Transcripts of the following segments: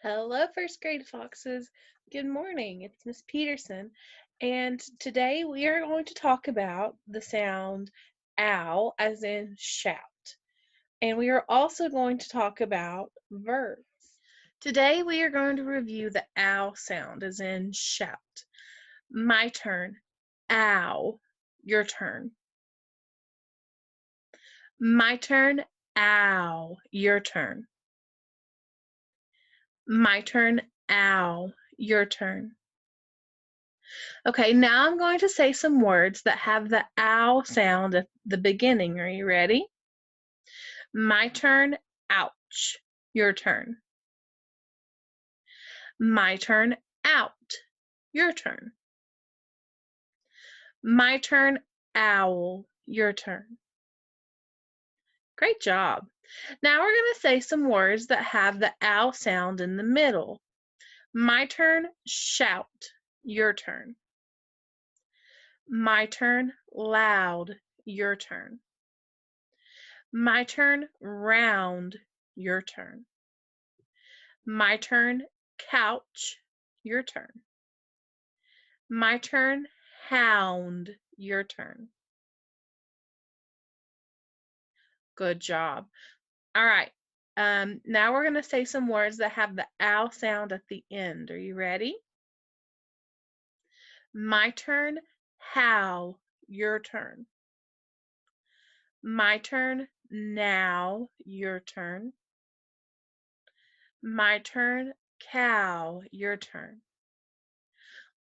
Hello, first grade foxes. Good morning. It's Miss Peterson, and today we are going to talk about the sound ow, as in shout. And we are also going to talk about verbs. Today we are going to review the ow sound, as in shout. My turn. Ow. Your turn. My turn. Ow. Your turn. My turn. Ow. Your turn. Okay, now I'm going to say some words that have the ow sound at the beginning. Are you ready? My turn, ouch. Your turn. My turn, out. Your turn. My turn, owl. Your turn. Great job. Now we're going to say some words that have the ow sound in the middle. My turn, shout. Your turn. My turn, loud. Your turn. My turn, round. Your turn. My turn, couch. Your turn. My turn, hound. Your turn. Good job. All right. Now we're going to say some words that have the ow sound at the end. Are you ready? My turn, how. Your turn. My turn, now. Your turn. My turn, cow. Your turn.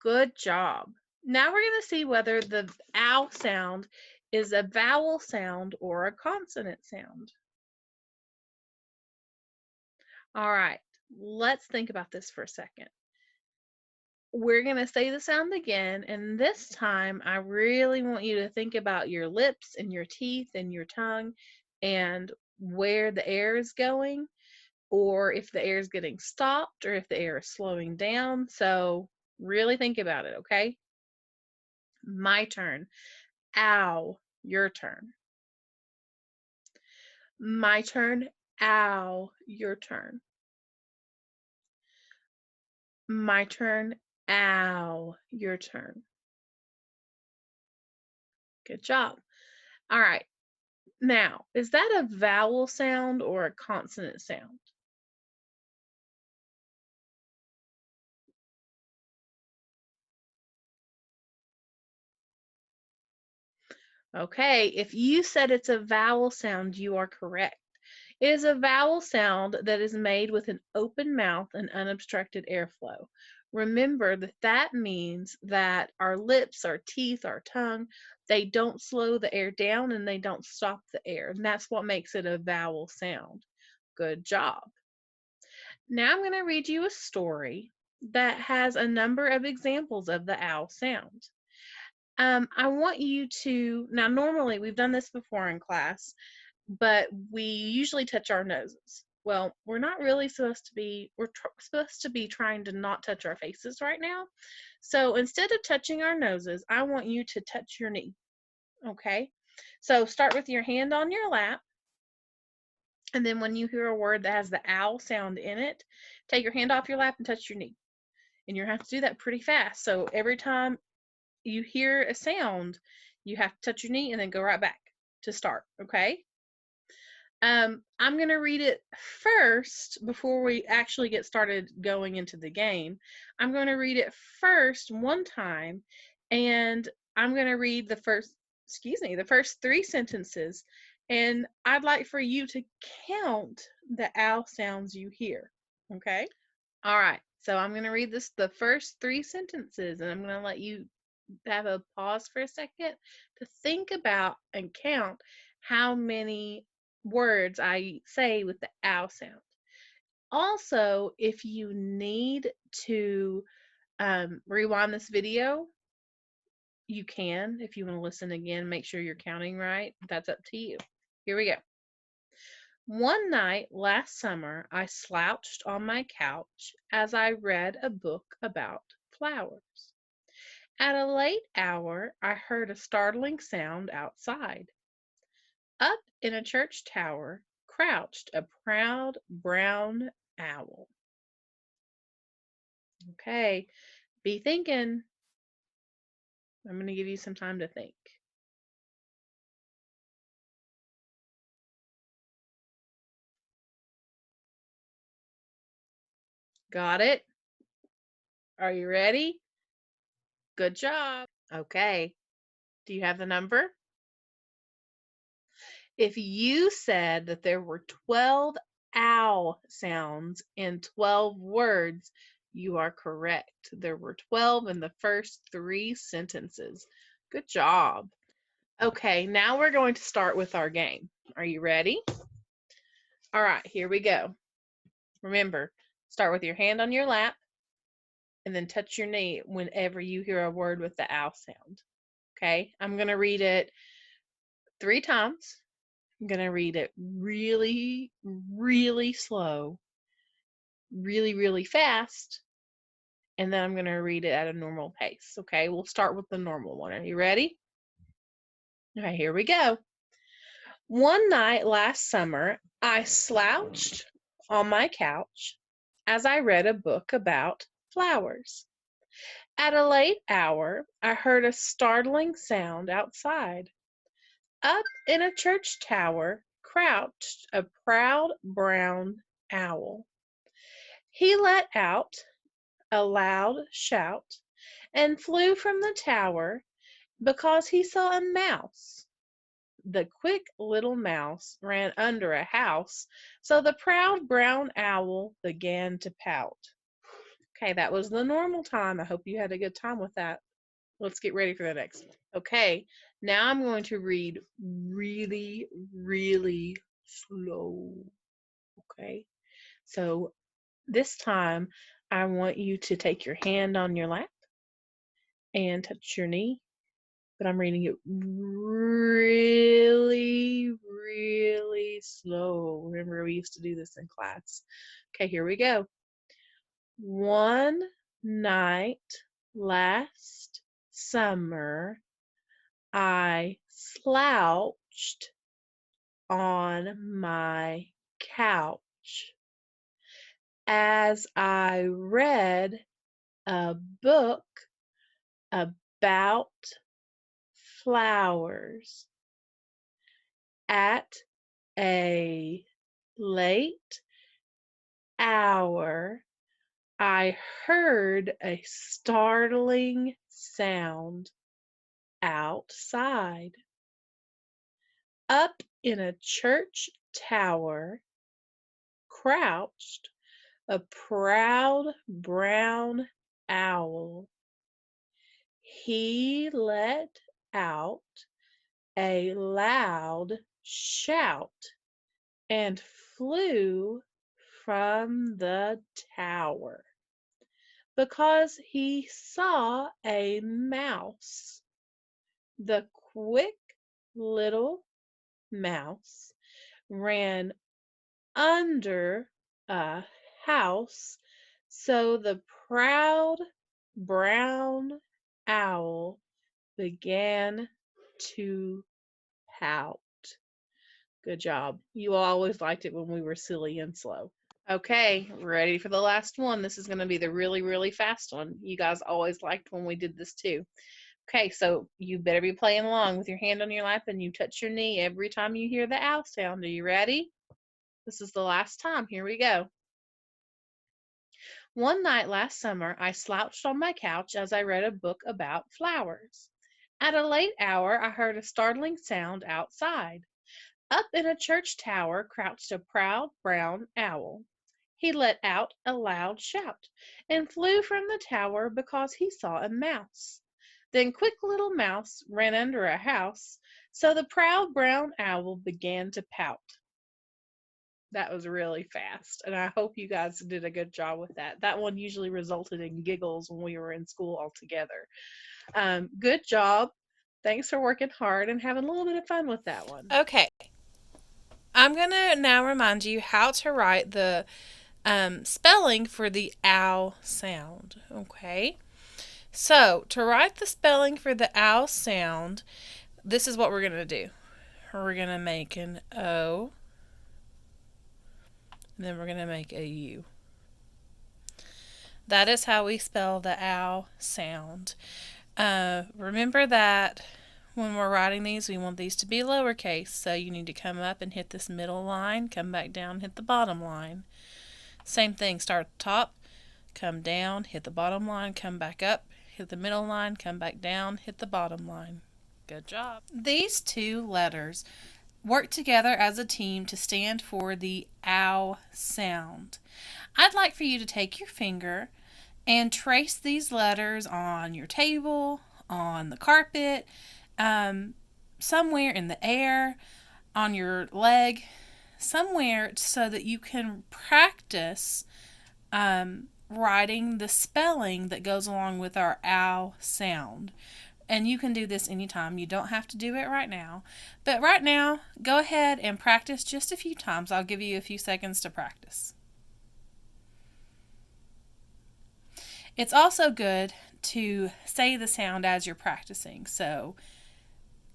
Good job. Now we're going to see whether the ow sound is a vowel sound or a consonant sound. All right, let's think about this for a second. We're going to say the sound again, and this time I really want you to think about your lips and your teeth and your tongue and where the air is going, or if the air is getting stopped, or if the air is slowing down. So really think about it, okay? My turn. Ow, your turn. My turn. Ow, your turn. My turn. Ow, your turn. Good job. All right. Now, is that a vowel sound or a consonant sound? Okay, if you said it's a vowel sound, you are correct. It is a vowel sound that is made with an open mouth and unobstructed airflow. Remember that that means that our lips, our teeth, our tongue, they don't slow the air down and they don't stop the air. And that's what makes it a vowel sound. Good job. Now I'm going to read you a story that has a number of examples of the owl sound. I want you to, now normally we've done this before in class, but we usually touch our noses. Well, we're not really supposed to be, supposed to be trying to not touch our faces right now. So instead of touching our noses, I want you to touch your knee. Okay? So start with your hand on your lap. And then when you hear a word that has the owl sound in it, take your hand off your lap and touch your knee. And you're going to have to do that pretty fast. So every time you hear a sound, you have to touch your knee and then go right back to start. Okay? I'm going to read it first before we actually get started going into the game. I'm going to read it first one time, and I'm going to read the first three sentences, and I'd like for you to count the ow sounds you hear. Okay? All right. So I'm going to read the first three sentences, and I'm going to let you have a pause for a second to think about and count how many words I say with the ow sound. Also, if you need to rewind this video, you can. If you want to listen again, make sure you're counting right. That's up to you. Here we go. One night last summer, I slouched on my couch as I read a book about flowers. At a late hour, I heard a startling sound outside. Up in a church tower crouched a proud brown owl. Okay, be thinking. I'm going to give you some time to think. Got it? Are you ready? Good job. Okay. Do you have the number? If you said that there were 12 ow sounds in 12 words, you are correct. There were 12 in the first 3 sentences. Good job. Okay, now we're going to start with our game. Are you ready? All right, here we go. Remember, start with your hand on your lap and then touch your knee whenever you hear a word with the ow sound. Okay, I'm going to read it 3 times. I'm going to read it really, really slow, really, really fast, and then I'm going to read it at a normal pace. Okay, we'll start with the normal one. Are you ready? Okay, here we go. One night last summer, I slouched on my couch as I read a book about flowers. At a late hour, I heard a startling sound outside. Up in a church tower crouched a proud brown owl. He let out a loud shout and flew from the tower because he saw a mouse. The quick little mouse ran under a house, so the proud brown owl began to pout. Okay, that was the normal time. I hope you had a good time with that. Let's get ready for the next one. Okay, now I'm going to read really, really slow. Okay, so this time I want you to take your hand on your lap and touch your knee, but I'm reading it really, really slow. Remember, we used to do this in class. Okay, here we go. One night last summer, I slouched on my couch as I read a book about flowers. At a late hour, I heard a startling sound outside. Up in a church tower crouched a proud brown owl. He let out a loud shout and flew from the tower because he saw a mouse. The quick little mouse ran under a house, so the proud brown owl began to pout. Good job. You always liked it when we were silly and slow. Okay, ready for the last one. This is going to be the really, really fast one. You guys always liked when we did this too. Okay, so you better be playing along with your hand on your lap and you touch your knee every time you hear the owl sound. Are you ready? This is the last time. Here we go. One night last summer, I slouched on my couch as I read a book about flowers. At a late hour, I heard a startling sound outside. Up in a church tower crouched a proud brown owl. He let out a loud shout and flew from the tower because he saw a mouse. Then quick little mouse ran under a house, so the proud brown owl began to pout. That was really fast, and I hope you guys did a good job with that. That one usually resulted in giggles when we were in school all together. Good job. Thanks for working hard and having a little bit of fun with that one. Okay, I'm going to now remind you how to write the spelling for the ow sound. Okay, so to write the spelling for the ow sound, this is what we're going to do. We're going to make an O, and then we're going to make a U. That is how we spell the ow sound. Remember that when we're writing these, we want these to be lowercase, so you need to come up and hit this middle line, come back down, hit the bottom line. Same thing, start at the top, come down, hit the bottom line, come back up, hit the middle line, come back down, hit the bottom line. Good job. These two letters work together as a team to stand for the ow sound. I'd like for you to take your finger and trace these letters on your table, on the carpet, somewhere in the air, on your leg, somewhere so that you can practice writing the spelling that goes along with our ow sound. And you can do this anytime. You don't have to do it right now. But right now, go ahead and practice just a few times. I'll give you a few seconds to practice. It's also good to say the sound as you're practicing. So,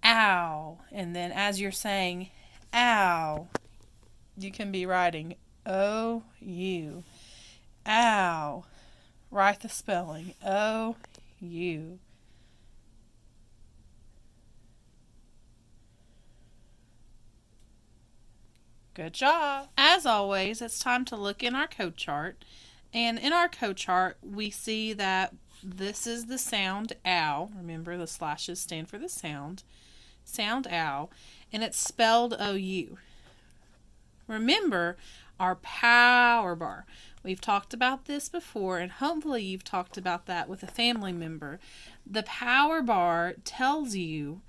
ow. And then as you're saying ow, you can be writing O-U. Ow. Write the spelling O-U. Good job. As always, it's time to look in our code chart. And in our code chart, we see that this is the sound ow. Remember, the slashes stand for the sound. Sound ow. And it's spelled O-U. Remember our power bar. We've talked about this before, and hopefully you've talked about that with a family member. The power bar tells you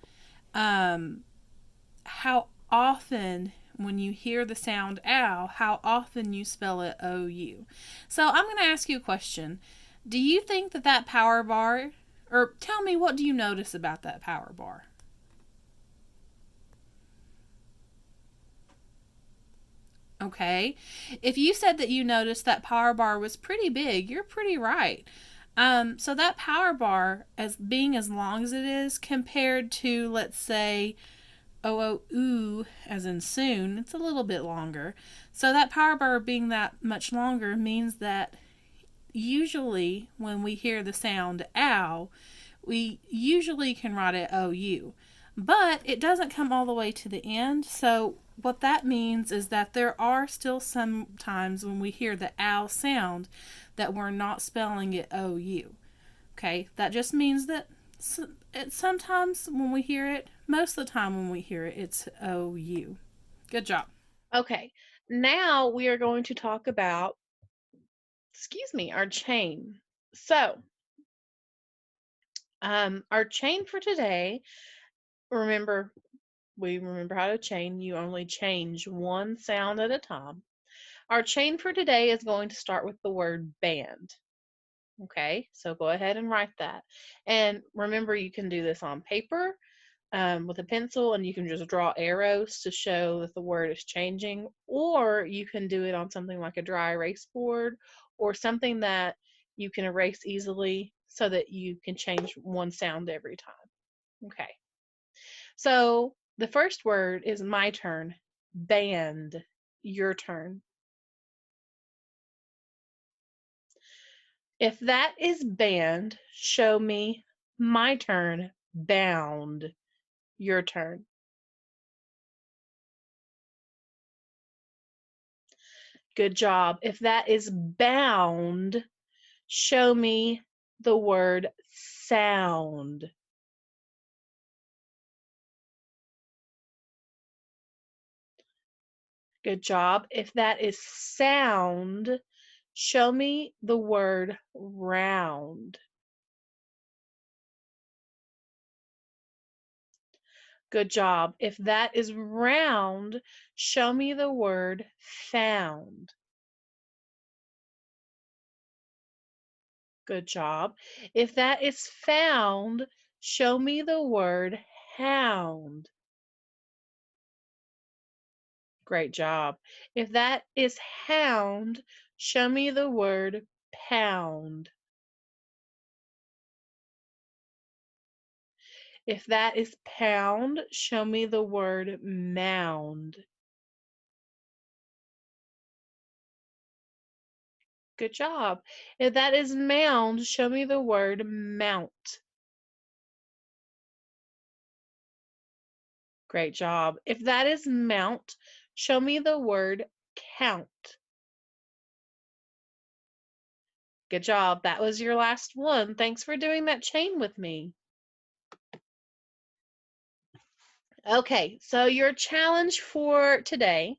how often, when you hear the sound ow, how often you spell it O-U. So I'm going to ask you a question. Do you think that power bar, or tell me, what do you notice about that power bar? Okay. If you said that you noticed that power bar was pretty big, you're pretty right. So that power bar, as being as long as it is compared to, let's say, ooh, as in soon, it's a little bit longer. So that power bar being that much longer means that usually when we hear the sound ow, we usually can write it OU. But it doesn't come all the way to the end. So what that means is that there are still some times when we hear the ow sound that we're not spelling it OU. Okay, that just means that sometimes when we hear it, most of the time when we hear it, it's OU. Good job. Okay, now we are going to talk about, our chain. So, our chain for today, remember, we remember how to chain. You only change one sound at a time. Our chain for today is going to start with the word band. Okay, so go ahead and write that. And remember, you can do this on paper with a pencil, and you can just draw arrows to show that the word is changing, or you can do it on something like a dry erase board or something that you can erase easily so that you can change one sound every time. Okay, so the first word is my turn. Band. Your turn. If that is band, show me my turn. Bound. Your turn. Good job. If that is bound, show me the word sound. Good job. If that is sound, show me the word round. Good job. If that is round, show me the word found. Good job. If that is found, show me the word hound. Great job. If that is hound, show me the word pound. If that is pound, show me the word mound. Good job. If that is mound, show me the word mount. Great job. If that is mount, show me the word count. Good job. That was your last one. Thanks for doing that chain with me. Okay, so your challenge for today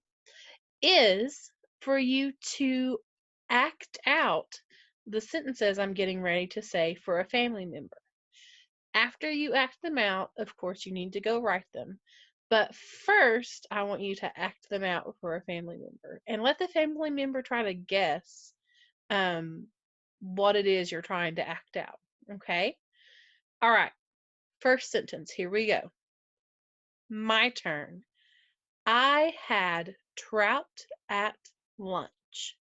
is for you to act out the sentences I'm getting ready to say for a family member. After you act them out, of course, you need to go write them. But first, I want you to act them out for a family member and let the family member try to guess um, what it is you're trying to act out. Okay? All right. First sentence. Here we go. My turn. I had trout at lunch.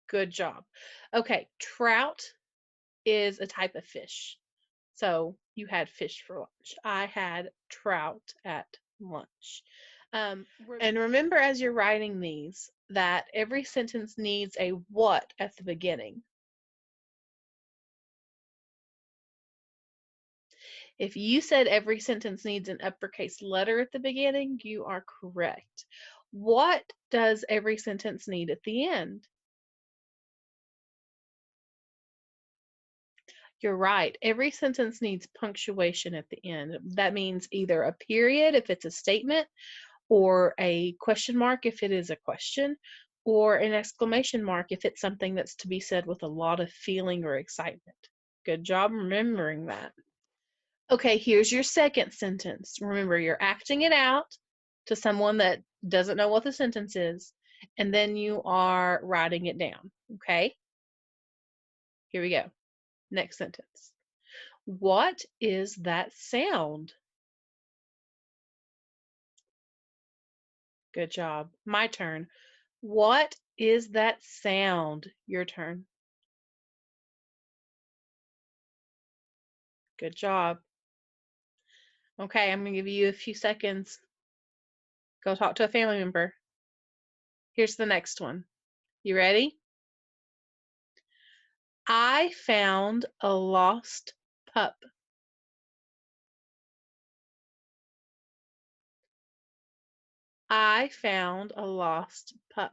Good job. Okay, trout is a type of fish. So you had fish for lunch. I had trout at lunch. And remember as you're writing these that every sentence needs a what at the beginning. If you said every sentence needs an uppercase letter at the beginning, you are correct. What does every sentence need at the end? You're right. Every sentence needs punctuation at the end. That means either a period if it's a statement, or a question mark if it is a question, or an exclamation mark if it's something that's to be said with a lot of feeling or excitement. Good job remembering that. Okay, here's your second sentence. Remember, you're acting it out to someone that doesn't know what the sentence is, and then you are writing it down. Okay, here we go. Next sentence. What is that sound? Good job. My turn. What is that sound? Your turn. Good job. Okay, I'm going to give you a few seconds. Go talk to a family member. Here's the next one. You ready? I found a lost pup. I found a lost pup.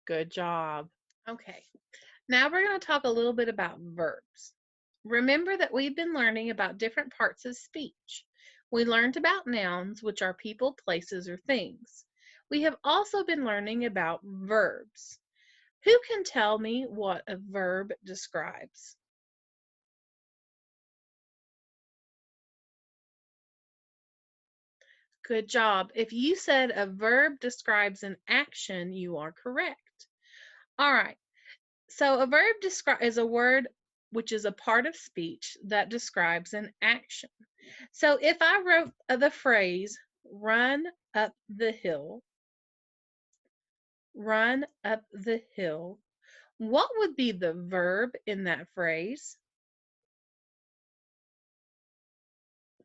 Good job. Okay, now we're going to talk a little bit about verbs. Remember that we've been learning about different parts of speech. We learned about nouns, which are people, places, or things. We have also been learning about verbs. Who can tell me what a verb describes? Good job. If you said a verb describes an action, you are correct. All right. So a verb is a word which is a part of speech that describes an action. So if I wrote the phrase run up the hill, run up the hill, what would be the verb in that phrase?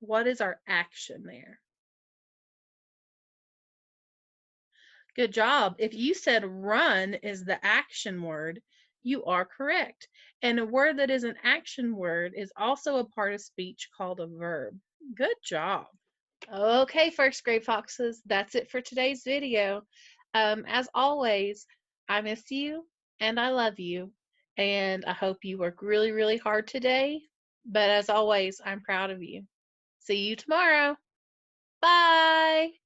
What is our action there? Good job. If you said run is the action word, you are correct. And a word that is an action word is also a part of speech called a verb. Good job. Okay, first grade foxes, that's it for today's video. As always, I miss you and I love you. And I hope you work really, really hard today. But as always, I'm proud of you. See you tomorrow. Bye.